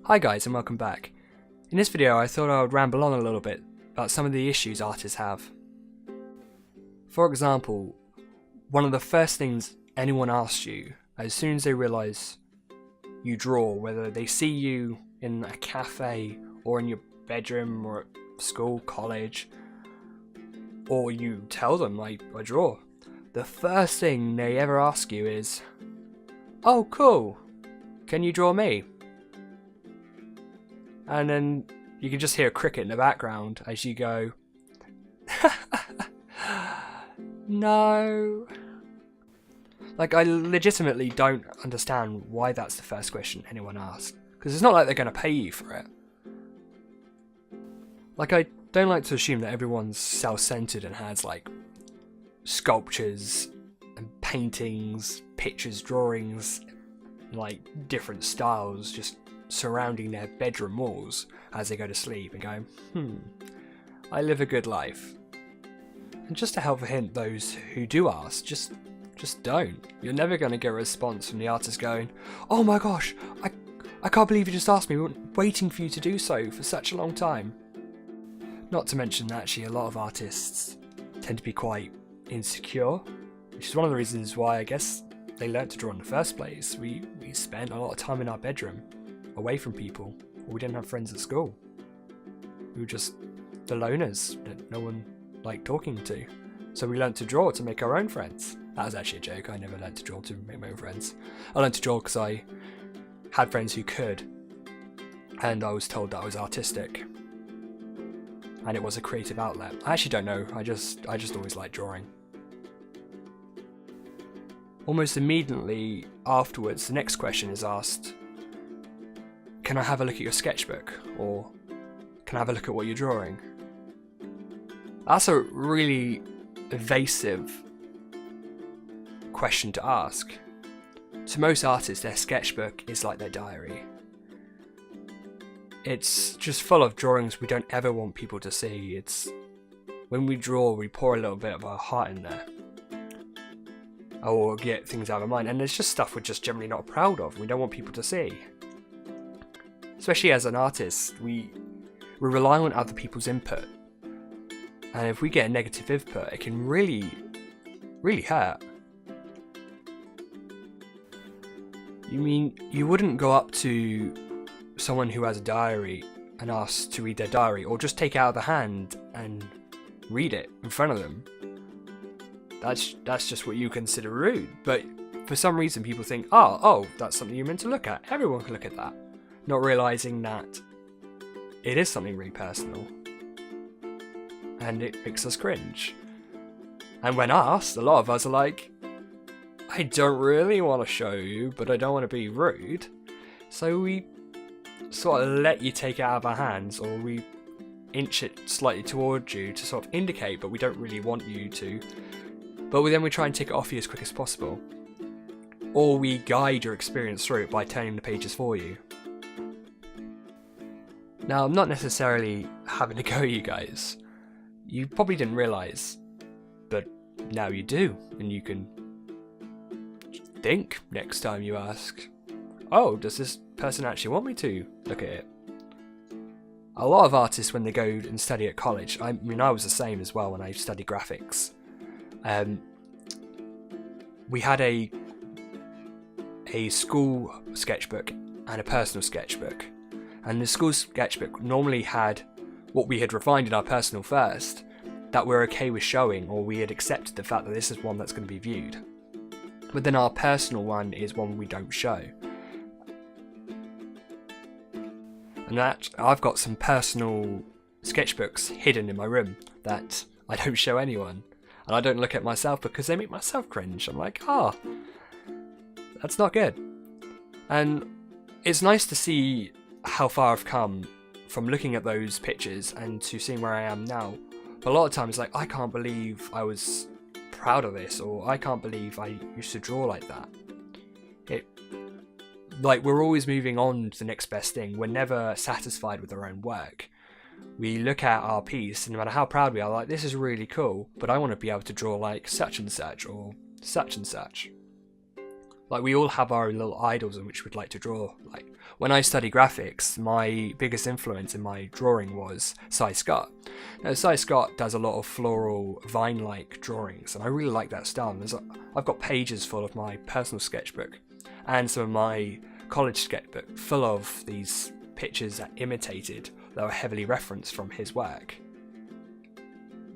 Hi guys and welcome back. In this video I thought I would ramble on a little bit about some of the issues artists have. For example, one of the first things anyone asks you as soon as they realise you draw, whether they see you in a cafe or in your bedroom or at school, college, or you tell them I draw, the first thing they ever ask you is, "Oh cool, can you draw me?" And then you can just hear a cricket in the background as you go, no. Like, I legitimately don't understand why that's the first question anyone asks, because it's not like they're going to pay you for it. Like, I don't like to assume that everyone's self-centered and has, like, sculptures and paintings, pictures, drawings, like, different styles just surrounding their bedroom walls as they go to sleep and go, I live a good life. And just to help a hint those who do ask, just don't. You're never going to get a response from the artist going, "Oh my gosh, I can't believe you just asked me, we've been waiting for you to do so for such a long time." Not to mention that actually a lot of artists tend to be quite insecure, which is one of the reasons why I guess they learnt to draw in the first place. We spent a lot of time in our bedroom, away from people, or we didn't have friends at school. We were just the loners that no one liked talking to. So we learnt to draw to make our own friends. That was actually a joke. I never learnt to draw to make my own friends. I learnt to draw because I had friends who could, and I was told that I was artistic, and it was a creative outlet. I actually don't know. I just always liked drawing. Almost immediately afterwards, the next question is asked, "Can I have a look at your sketchbook?" Or, "Can I have a look at what you're drawing?" That's a really evasive question to ask. To most artists, their sketchbook is like their diary. It's just full of drawings we don't ever want people to see. It's when we draw, we pour a little bit of our heart in there, or get things out of our mind, and there's just stuff we're just generally not proud of. We don't want people to see. Especially as an artist, we rely on other people's input, and if we get a negative input, it can really hurt. You mean you wouldn't go up to someone who has a diary and ask to read their diary, or just take it out of the hand and read it in front of them? That's just what you consider rude. But for some reason people think, oh, that's something you're meant to look at. Everyone can look at that. Not realising that it is something really personal, and it makes us cringe. And when asked, a lot of us are like, I don't really want to show you, but I don't want to be rude. So we sort of let you take it out of our hands, or we inch it slightly towards you to sort of indicate, but we don't really want you to. But then we try and take it off you as quick as possible. Or we guide your experience through it by turning the pages for you. Now, I'm not necessarily having a go at you guys. You probably didn't realise, but now you do, and you can think next time you ask, "Oh, does this person actually want me to look at it?" A lot of artists, when they go and study at college, I mean I was the same as well when I studied graphics, we had a school sketchbook and a personal sketchbook. And the school sketchbook normally had what we had refined in our personal first, that we're okay with showing, or we had accepted the fact that this is one that's going to be viewed. But then our personal one is one we don't show. And that, I've got some personal sketchbooks hidden in my room that I don't show anyone. And I don't look at myself because they make myself cringe. I'm like, that's not good. And it's nice to see how far I've come from looking at those pictures and to seeing where I am now. But a lot of times, like, I can't believe I was proud of this, or I can't believe I used to draw like that. Like, we're always moving on to the next best thing. We're never satisfied with our own work. We look at our piece, and no matter how proud we are, like, this is really cool, but I want to be able to draw like such and such, or such and such. Like, we all have our own little idols in which we'd like to draw. Like, when I study graphics, my biggest influence in my drawing was Cy Scott. Now, Cy Scott does a lot of floral, vine-like drawings, and I really like that style. I've got pages full of my personal sketchbook and some of my college sketchbook full of these pictures that imitated, that were heavily referenced from his work.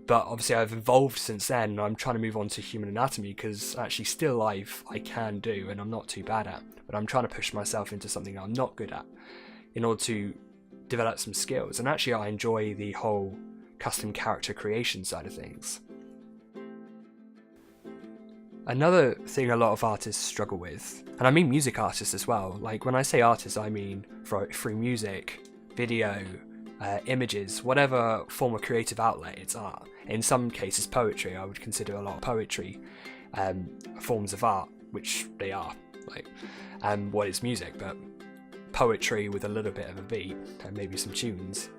But obviously I've evolved since then, and I'm trying to move on to human anatomy, because actually still life I can do and I'm not too bad at, but I'm trying to push myself into something I'm not good at in order to develop some skills. And actually I enjoy the whole custom character creation side of things. Another thing a lot of artists struggle with, and I mean music artists as well, like when I say artists I mean through music, video, images, whatever form of creative outlet it's art. In some cases poetry, I would consider a lot of poetry forms of art, which they are, like what is music, but poetry with a little bit of a beat and maybe some tunes,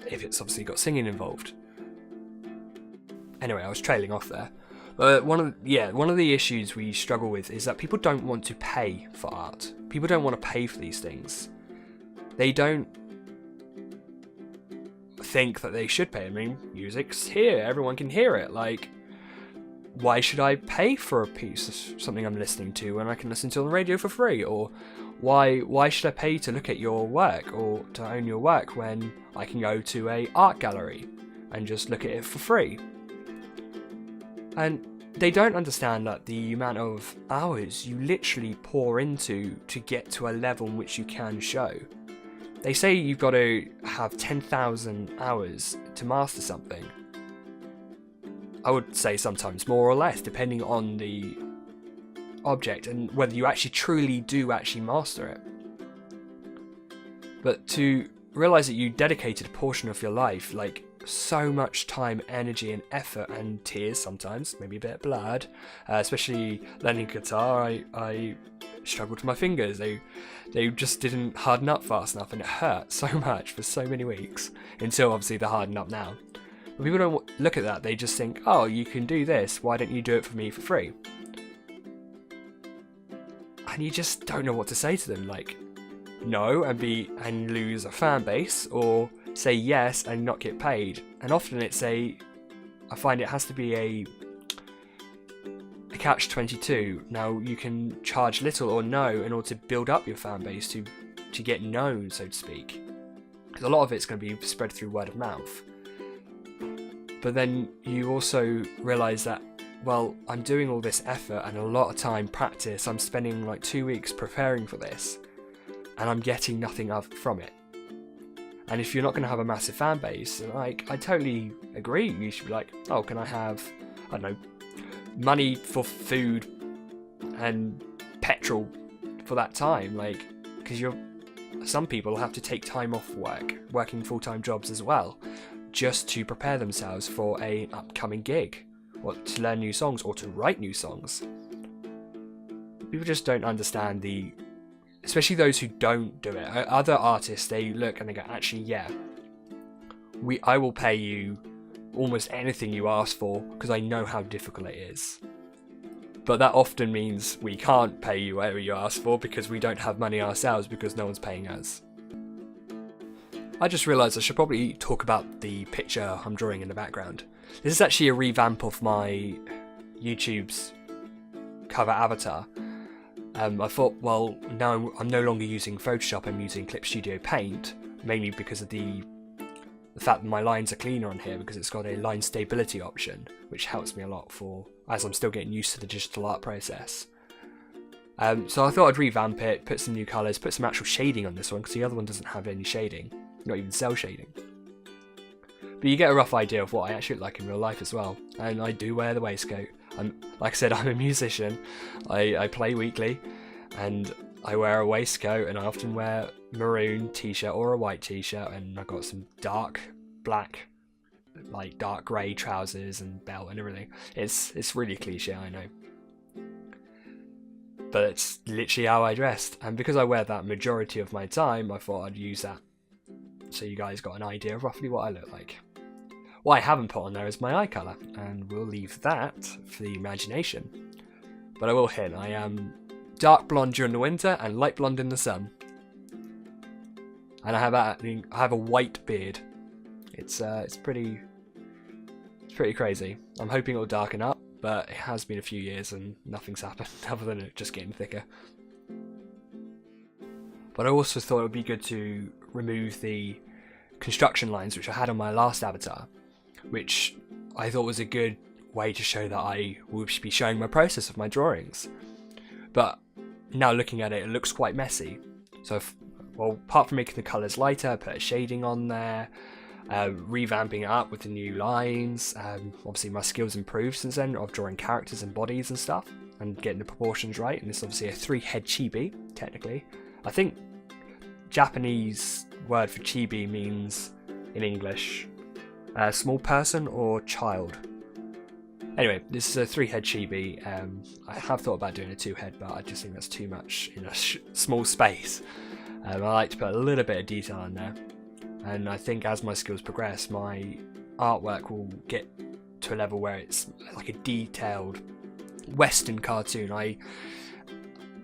if it's obviously got singing involved. Anyway, I was trailing off there. But one of the issues we struggle with is that people don't want to pay for art. People don't want to pay for these things. They don't think that they should pay. I mean, music's here, everyone can hear it. Like, why should I pay for a piece of something I'm listening to when I can listen to it on the radio for free? Or why should I pay to look at your work or to own your work when I can go to a art gallery and just look at it for free? And they don't understand that the amount of hours you literally pour into to get to a level in which you can show. They say you've got to have 10,000 hours to master something. I would say sometimes more or less, depending on the object and whether you actually truly do master it. But to realise that you dedicated a portion of your life, like so much time, energy and effort and tears sometimes, maybe a bit of blood, especially learning guitar, I struggled with my fingers. They just didn't harden up fast enough, and it hurt so much for so many weeks, until obviously they harden up now. But people don't look at that, they just think, oh, you can do this, why don't you do it for me for free? And you just don't know what to say to them, like no and lose a fan base, or say yes and not get paid. And often I find it has to be a catch-22. Now you can charge little or no in order to build up your fan base, to get known, so to speak. Because a lot of it's going to be spread through word of mouth. But then you also realise that, well, I'm doing all this effort and a lot of time practice, I'm spending like 2 weeks preparing for this, and I'm getting nothing from it. And if you're not going to have a massive fan base, like, I totally agree, you should be like, oh, can I have, I don't know, money for food and petrol for that time, like, because some people have to take time off working full-time jobs as well, just to prepare themselves for an upcoming gig, or to learn new songs, or to write new songs. People just don't understand especially those who don't do it. Other artists, they look and they go, actually, yeah, I will pay you almost anything you ask for, because I know how difficult it is. But that often means we can't pay you whatever you ask for, because we don't have money ourselves, because no one's paying us. I just realised I should probably talk about the picture I'm drawing in the background. This is actually a revamp of my YouTube's cover avatar. I thought, well, now I'm no longer using Photoshop, I'm using Clip Studio Paint, mainly because of the fact that my lines are cleaner on here, because it's got a line stability option, which helps me a lot as I'm still getting used to the digital art process. So I thought I'd revamp it, put some new colours, put some actual shading on this one, because the other one doesn't have any shading, not even cell shading. But you get a rough idea of what I actually look like in real life as well, and I do wear the waistcoat. Like I said, I'm a musician, I play weekly, and I wear a waistcoat, and I often wear maroon t-shirt or a white t-shirt, and I've got some dark black, like dark grey trousers and belt and everything. It's really cliche, I know. But it's literally how I dressed, and because I wear that majority of my time, I thought I'd use that so you guys got an idea of roughly what I look like. What I haven't put on there is my eye colour, and we'll leave that for the imagination. But I will hint, I am dark blonde during the winter and light blonde in the sun. And I have a white beard. It's pretty crazy. I'm hoping it'll darken up, but it has been a few years and nothing's happened other than it just getting thicker. But I also thought it would be good to remove the construction lines which I had on my last avatar, which I thought was a good way to show that I will be showing my process of my drawings. But now looking at it, it looks quite messy. So, apart from making the colours lighter, I put a shading on there, revamping it up with the new lines. Obviously my skills improved since then of drawing characters and bodies and stuff, and getting the proportions right. And this is obviously a 3-head chibi, technically. I think Japanese word for chibi means, in English, small person or child. Anyway, this is a 3-head chibi. I have thought about doing a 2-head, but I just think that's too much in a small space. I like to put a little bit of detail in there, and I think as my skills progress, my artwork will get to a level where it's like a detailed Western cartoon.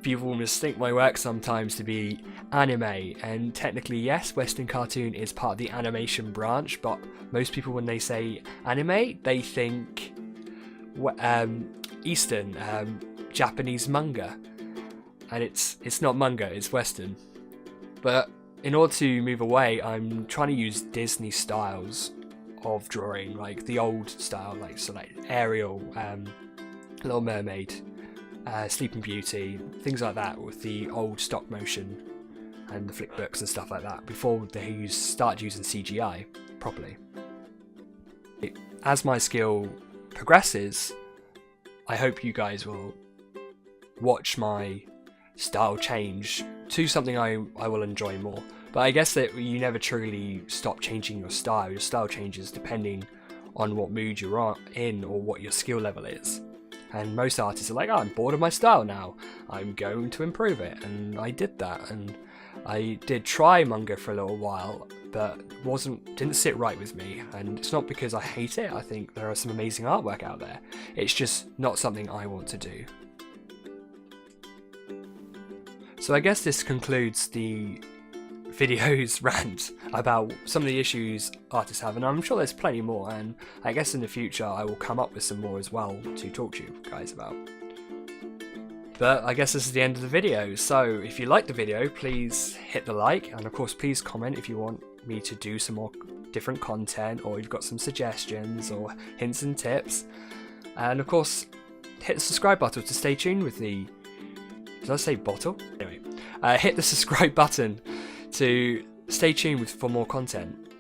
People mistake my work sometimes to be anime, and technically yes, Western cartoon is part of the animation branch, but most people when they say anime, they think Eastern, Japanese manga, and it's not manga, it's Western. But in order to move away, I'm trying to use Disney styles of drawing, like the old style, like Ariel, Little Mermaid, Sleeping Beauty, things like that, with the old stop motion and the flick books and stuff like that, before they started using CGI properly. As my skill progresses, I hope you guys will watch my style change to something I will enjoy more. But I guess that you never truly stop changing your style. Your style changes depending on what mood you're in or what your skill level is. And most artists are like, oh, I'm bored of my style now, I'm going to improve it. And I did that, and I did try manga for a little while, but didn't sit right with me. And it's not because I hate it. I think there are some amazing artwork out there. It's just not something I want to do. So I guess this concludes the video's rant about some of the issues artists have, and I'm sure there's plenty more, and I guess in the future I will come up with some more as well to talk to you guys about. But I guess this is the end of the video, so if you liked the video, please hit the like, and of course please comment if you want me to do some more different content, or you've got some suggestions or hints and tips. And of course, hit the subscribe button to stay tuned with the... Did I say bottle? Anyway, hit the subscribe button to stay tuned for more content.